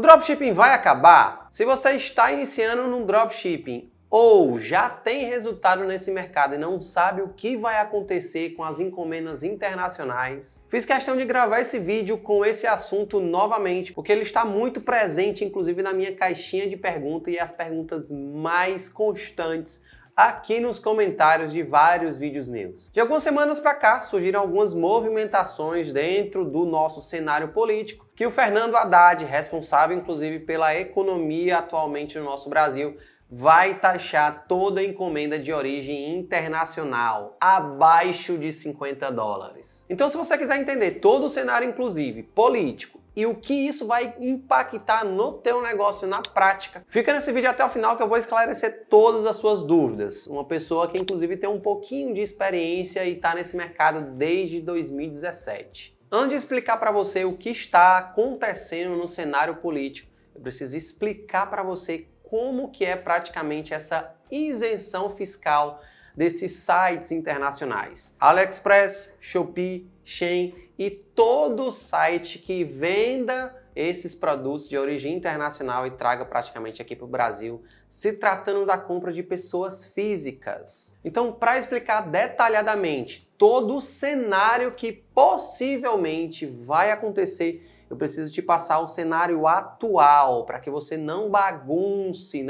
dropshipping vai acabar? Se você está iniciando no dropshipping ou já tem resultado nesse mercado e não sabe o que vai acontecer com as encomendas internacionais, fiz questão de gravar esse vídeo com esse assunto novamente, porque ele está muito presente, inclusive na minha caixinha de perguntas e as perguntas mais constantes aqui nos comentários de vários vídeos meus. De algumas semanas para cá surgiram algumas movimentações dentro do nosso cenário político que o Fernando Haddad, responsável inclusive pela economia atualmente no nosso Brasil, vai taxar toda encomenda de origem internacional abaixo de $50. Então, se você quiser entender todo o cenário, inclusive político, e o que isso vai impactar no teu negócio na prática, fica nesse vídeo até o final que eu vou esclarecer todas as suas dúvidas. Uma pessoa que inclusive tem um pouquinho de experiência e está nesse mercado desde 2017. Antes de explicar para você o que está acontecendo no cenário político, eu preciso explicar para você como que é praticamente essa isenção fiscal desses sites internacionais. AliExpress, Shopee, Shein e todo site que venda esses produtos de origem internacional e traga praticamente aqui para o Brasil, se tratando da compra de pessoas físicas. Então, para explicar detalhadamente todo o cenário que possivelmente vai acontecer, eu preciso te passar o cenário atual para que você não bagunce,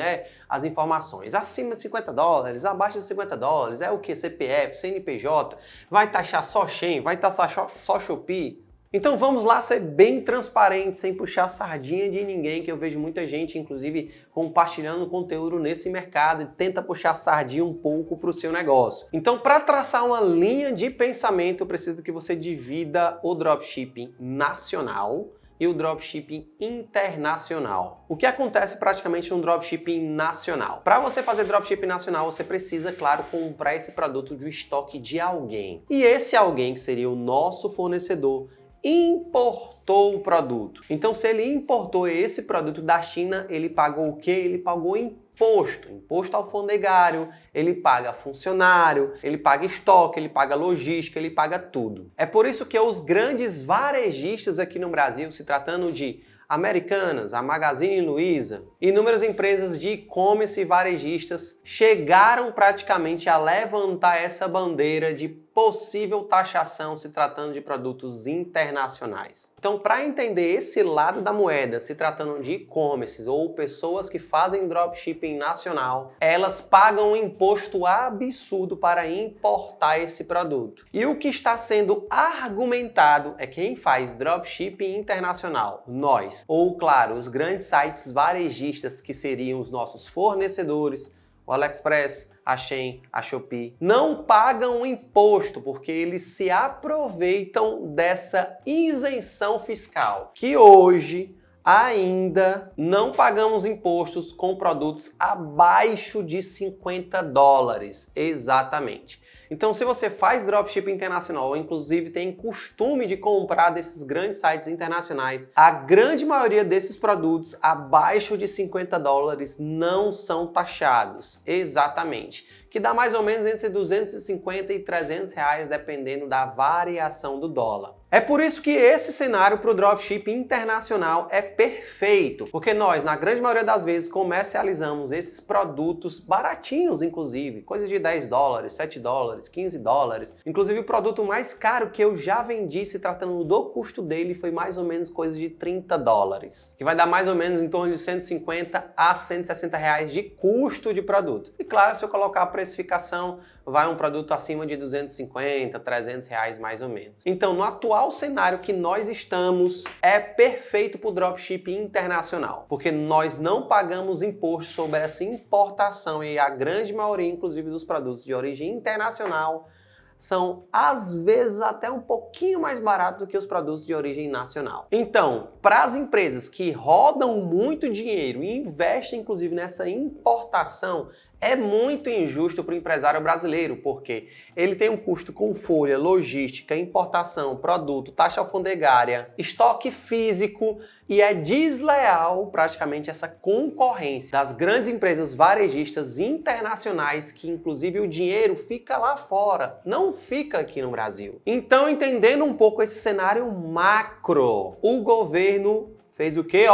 as informações. Acima de $50, abaixo de $50, é o que? CPF, CNPJ, vai taxar só Shein, vai taxar só Shopee? Então vamos lá ser bem transparente, sem puxar sardinha de ninguém, que eu vejo muita gente, inclusive, compartilhando conteúdo nesse mercado e tenta puxar sardinha um pouco para o seu negócio. Então, para traçar uma linha de pensamento, eu preciso que você divida o dropshipping nacional e o dropshipping internacional. O que acontece praticamente no dropshipping nacional? Para você fazer dropshipping nacional, você precisa, claro, comprar esse produto do estoque de alguém. E esse alguém, que seria o nosso fornecedor, importou o produto. Então, se ele importou esse produto da China, ele pagou o quê? Ele pagou imposto alfandegário, ele paga funcionário, ele paga estoque, ele paga logística, ele paga tudo. É por isso que os grandes varejistas aqui no Brasil, se tratando de Americanas, a Magazine Luiza, inúmeras empresas de e-commerce e varejistas chegaram praticamente a levantar essa bandeira de possível taxação se tratando de produtos internacionais. Então, para entender esse lado da moeda, se tratando de e-commerces ou pessoas que fazem dropshipping nacional, elas pagam um imposto absurdo para importar esse produto. E o que está sendo argumentado é quem faz dropshipping internacional, nós, ou claro, os grandes sites varejistas que seriam os nossos fornecedores, o AliExpress, a Shein, a Shopee, não pagam imposto porque eles se aproveitam dessa isenção fiscal, que hoje ainda não pagamos impostos com produtos abaixo de $50, exatamente. Então, se você faz dropshipping internacional ou inclusive tem costume de comprar desses grandes sites internacionais, a grande maioria desses produtos abaixo de $50 não são taxados, exatamente. Que dá mais ou menos entre 250 e 300 reais, dependendo da variação do dólar. É por isso que esse cenário para o dropshipping internacional é perfeito, porque nós, na grande maioria das vezes, comercializamos esses produtos baratinhos, inclusive, coisas de $10, $7, $15. Inclusive, o produto mais caro que eu já vendi, se tratando do custo dele, foi mais ou menos coisa de $30, que vai dar mais ou menos em torno de 150 a 160 reais de custo de produto. E claro, se eu colocar a precificação, vai um produto acima de 250, 300 reais mais ou menos. Então, no atual cenário que nós estamos, é perfeito para o dropshipping internacional, porque nós não pagamos imposto sobre essa importação e a grande maioria, inclusive, dos produtos de origem internacional são, às vezes, até um pouquinho mais baratos do que os produtos de origem nacional. Então, para as empresas que rodam muito dinheiro e investem, inclusive, nessa importação, é muito injusto para o empresário brasileiro, porque ele tem um custo com folha, logística, importação, produto, taxa alfandegária, estoque físico, e é desleal praticamente essa concorrência das grandes empresas varejistas internacionais, que inclusive o dinheiro fica lá fora, não fica aqui no Brasil. Então, entendendo um pouco esse cenário macro, o governo fez o quê?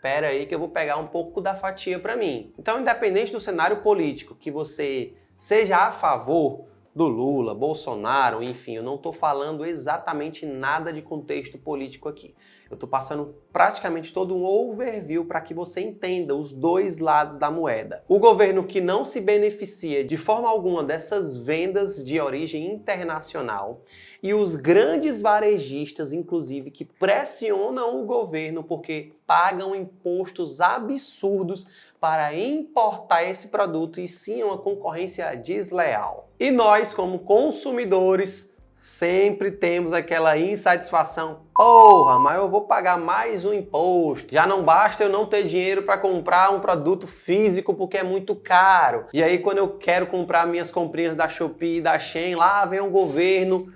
Pera aí que eu vou pegar um pouco da fatia para mim. Então, independente do cenário político, que você seja a favor do Lula, Bolsonaro, enfim, eu não estou falando exatamente nada de contexto político aqui. Eu estou passando praticamente todo um overview para que você entenda os dois lados da moeda. O governo que não se beneficia de forma alguma dessas vendas de origem internacional e os grandes varejistas, inclusive, que pressionam o governo porque pagam impostos absurdos para importar esse produto e sim é uma concorrência desleal. E nós, como consumidores, sempre temos aquela insatisfação. Porra, mas eu vou pagar mais um imposto. Já não basta eu não ter dinheiro para comprar um produto físico porque é muito caro. E aí quando eu quero comprar minhas comprinhas da Shopee e da Shein, lá vem o governo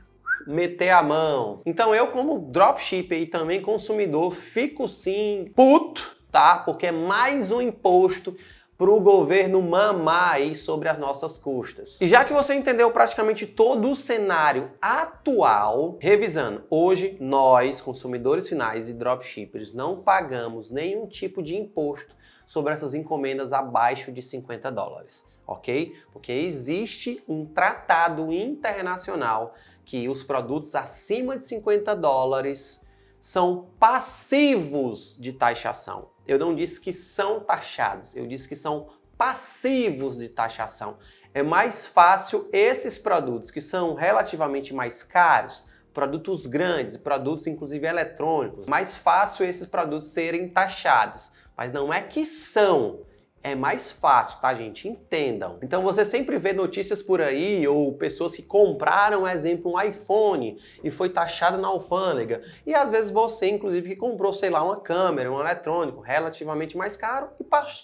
meter a mão. Então eu, como dropshipper e também consumidor, fico sim puto, tá? Porque é mais um imposto para o governo mamar aí sobre as nossas custas. E já que você entendeu praticamente todo o cenário atual, revisando, hoje nós, consumidores finais e dropshippers, não pagamos nenhum tipo de imposto sobre essas encomendas abaixo de $50, ok? Porque existe um tratado internacional que os produtos acima de $50 são passivos de taxação. Eu não disse que são taxados, eu disse que são passivos de taxação. É mais fácil esses produtos que são relativamente mais caros, produtos grandes, produtos inclusive eletrônicos, mais fácil esses produtos serem taxados. Mas não é que são. É mais fácil, tá, gente? Entendam. Então você sempre vê notícias por aí ou pessoas que compraram, exemplo, um iPhone e foi taxado na alfândega. E às vezes você, inclusive, que comprou, sei lá, uma câmera, um eletrônico relativamente mais caro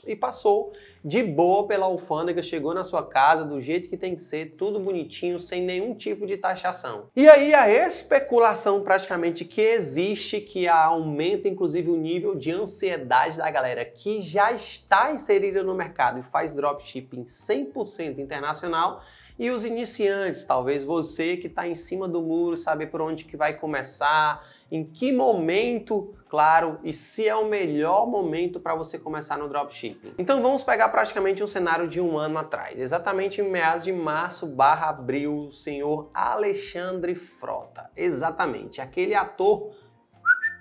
e passou de boa pela alfândega, chegou na sua casa do jeito que tem que ser, tudo bonitinho, sem nenhum tipo de taxação. E aí a especulação praticamente que existe, que aumenta inclusive o nível de ansiedade da galera que já está inserida no mercado e faz dropshipping 100% internacional, e os iniciantes, talvez você que está em cima do muro, saber por onde que vai começar, em que momento, claro, e se é o melhor momento para você começar no dropshipping. Então vamos pegar praticamente um cenário de um ano atrás, exatamente em meados de março/abril, o senhor Alexandre Frota, exatamente, aquele ator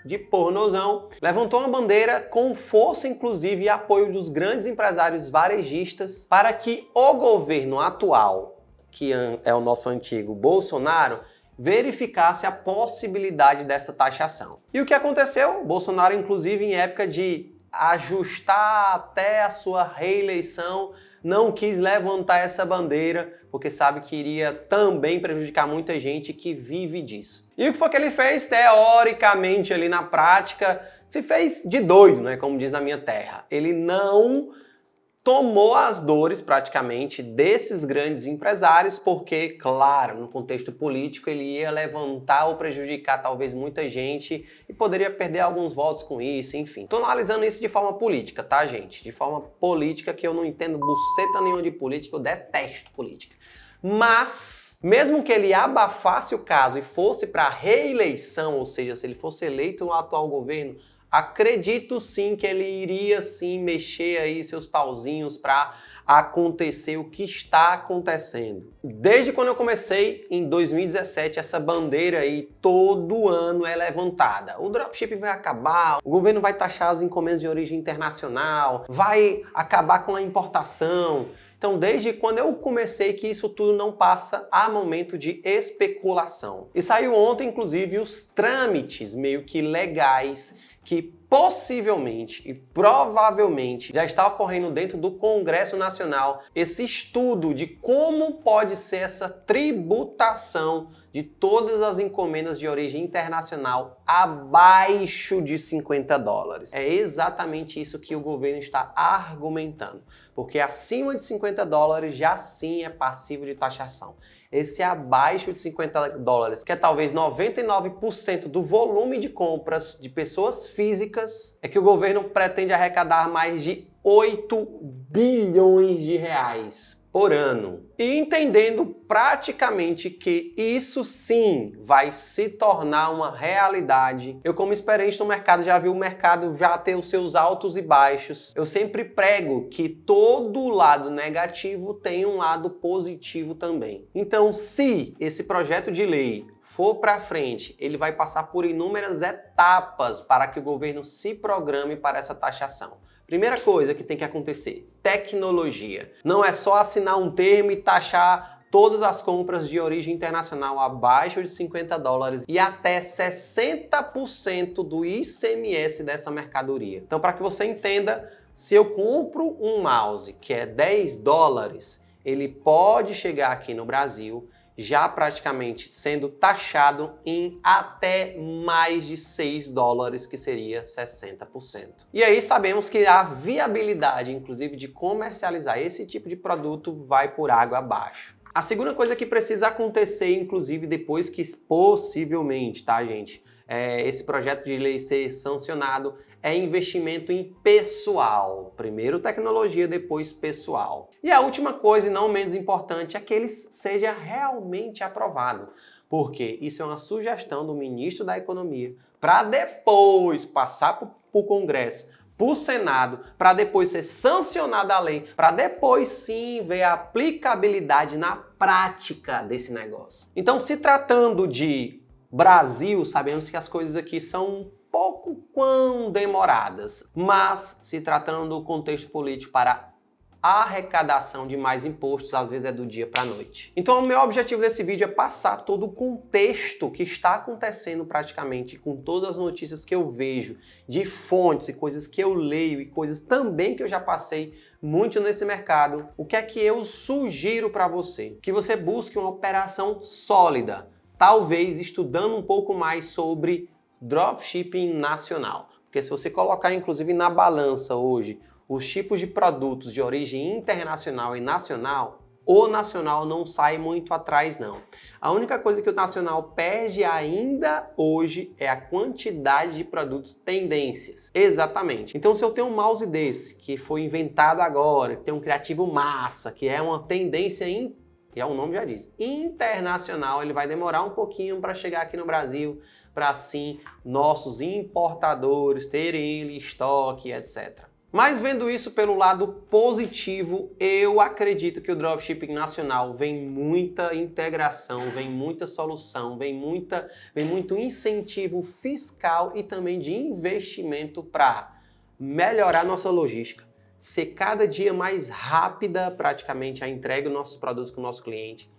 de pornozão, levantou uma bandeira com força, inclusive, e apoio dos grandes empresários varejistas para que o governo atual, que é o nosso antigo Bolsonaro, verificasse a possibilidade dessa taxação. E o que aconteceu? Bolsonaro, inclusive, em época de ajustar até a sua reeleição, não quis levantar essa bandeira, porque sabe que iria também prejudicar muita gente que vive disso. E o que foi que ele fez? Teoricamente, ali na prática, se fez de doido, né? Como diz na minha terra. Ele não tomou as dores, praticamente, desses grandes empresários, porque, claro, no contexto político, ele ia levantar ou prejudicar talvez muita gente e poderia perder alguns votos com isso, enfim. Tô analisando isso de forma política, tá, gente? De forma política, que eu não entendo buceta nenhuma de política, eu detesto política. Mas, mesmo que ele abafasse o caso e fosse para reeleição, ou seja, se ele fosse eleito no atual governo, acredito sim que ele iria sim mexer aí seus pauzinhos para acontecer o que está acontecendo. Desde quando eu comecei em 2017, essa bandeira aí todo ano é levantada. O dropshipping vai acabar, o governo vai taxar as encomendas de origem internacional, vai acabar com a importação. Então, desde quando eu comecei que isso tudo não passa a momento de especulação. E saiu ontem, inclusive, os trâmites meio que legais que possivelmente e provavelmente já está ocorrendo dentro do Congresso Nacional esse estudo de como pode ser essa tributação de todas as encomendas de origem internacional abaixo de $50. É exatamente isso que o governo está argumentando, porque acima de $50 já sim é passivo de taxação. Esse abaixo de $50, que é talvez 99% do volume de compras de pessoas físicas, é que o governo pretende arrecadar mais de 8 bilhões de reais por ano. E entendendo praticamente que isso sim vai se tornar uma realidade. Eu, como experiente no mercado, já vi o mercado já ter os seus altos e baixos. Eu sempre prego que todo lado negativo tem um lado positivo também. Então, se esse projeto de lei for para frente, ele vai passar por inúmeras etapas para que o governo se programe para essa taxação. Primeira coisa que tem que acontecer, tecnologia. Não é só assinar um termo e taxar todas as compras de origem internacional abaixo de $50 e até 60% do ICMS dessa mercadoria. Então, para que você entenda, se eu compro um mouse que é $10, ele pode chegar aqui no Brasil já praticamente sendo taxado em até mais de $6, que seria 60%. E aí sabemos que a viabilidade, inclusive, de comercializar esse tipo de produto vai por água abaixo. A segunda coisa que precisa acontecer, inclusive, depois que possivelmente, tá, gente, esse projeto de lei ser sancionado, é investimento em pessoal. Primeiro tecnologia, depois pessoal. E a última coisa, e não menos importante, é que ele seja realmente aprovado. Porque isso é uma sugestão do ministro da Economia para depois passar para o Congresso, para o Senado, para depois ser sancionada a lei, para depois sim ver a aplicabilidade na prática desse negócio. Então, se tratando de Brasil, sabemos que as coisas aqui são pouco quão demoradas, mas se tratando do contexto político para a arrecadação de mais impostos, às vezes é do dia para a noite. Então o meu objetivo desse vídeo é passar todo o contexto que está acontecendo praticamente com todas as notícias que eu vejo, de fontes e coisas que eu leio e coisas também que eu já passei muito nesse mercado. O que é que eu sugiro para você? Que você busque uma operação sólida, talvez estudando um pouco mais sobre dropshipping nacional. Porque se você colocar inclusive na balança hoje os tipos de produtos de origem internacional e nacional, o nacional não sai muito atrás não. A única coisa que o nacional perde ainda hoje é a quantidade de produtos tendências. Exatamente. Então se eu tenho um mouse desse, que foi inventado agora, que tem um criativo massa, que é uma tendência que o nome já diz, internacional, ele vai demorar um pouquinho para chegar aqui no Brasil, para assim nossos importadores terem ele em estoque, etc. Mas vendo isso pelo lado positivo, eu acredito que o dropshipping nacional vem muita integração, vem muita solução, vem muito incentivo fiscal e também de investimento para melhorar nossa logística, ser cada dia mais rápida praticamente a entrega dos nossos produtos com o nosso cliente,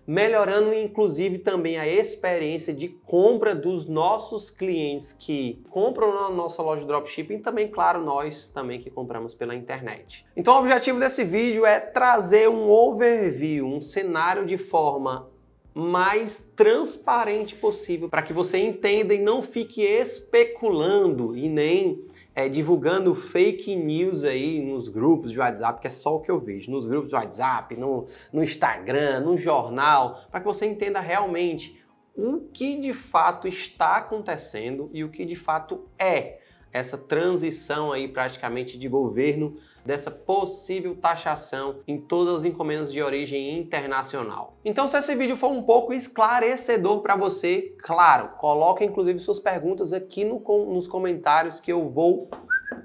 melhorando inclusive também a experiência de compra dos nossos clientes que compram na nossa loja de dropshipping e também, claro, nós também que compramos pela internet. Então o objetivo desse vídeo é trazer um overview, um cenário de forma mais transparente possível para que você entenda e não fique especulando e nem divulgando fake news aí nos grupos de WhatsApp, que é só o que eu vejo, nos grupos de WhatsApp, no Instagram, no jornal, para que você entenda realmente o que de fato está acontecendo e o que de fato é essa transição aí praticamente de governo, dessa possível taxação em todas as encomendas de origem internacional. Então, se esse vídeo for um pouco esclarecedor para você, claro, coloque inclusive suas perguntas aqui nos comentários que eu vou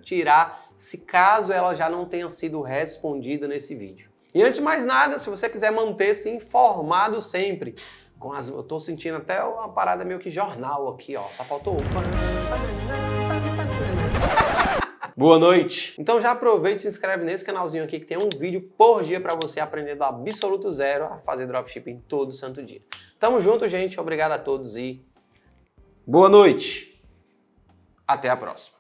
tirar, se caso ela já não tenha sido respondida nesse vídeo. E antes de mais nada, se você quiser manter-se informado sempre, eu tô sentindo até uma parada meio que jornal aqui, ó, só faltou boa noite! Então já aproveita e se inscreve nesse canalzinho aqui que tem um vídeo por dia para você aprender do absoluto zero a fazer dropshipping todo santo dia. Tamo junto, gente. Obrigado a todos e boa noite! Até a próxima!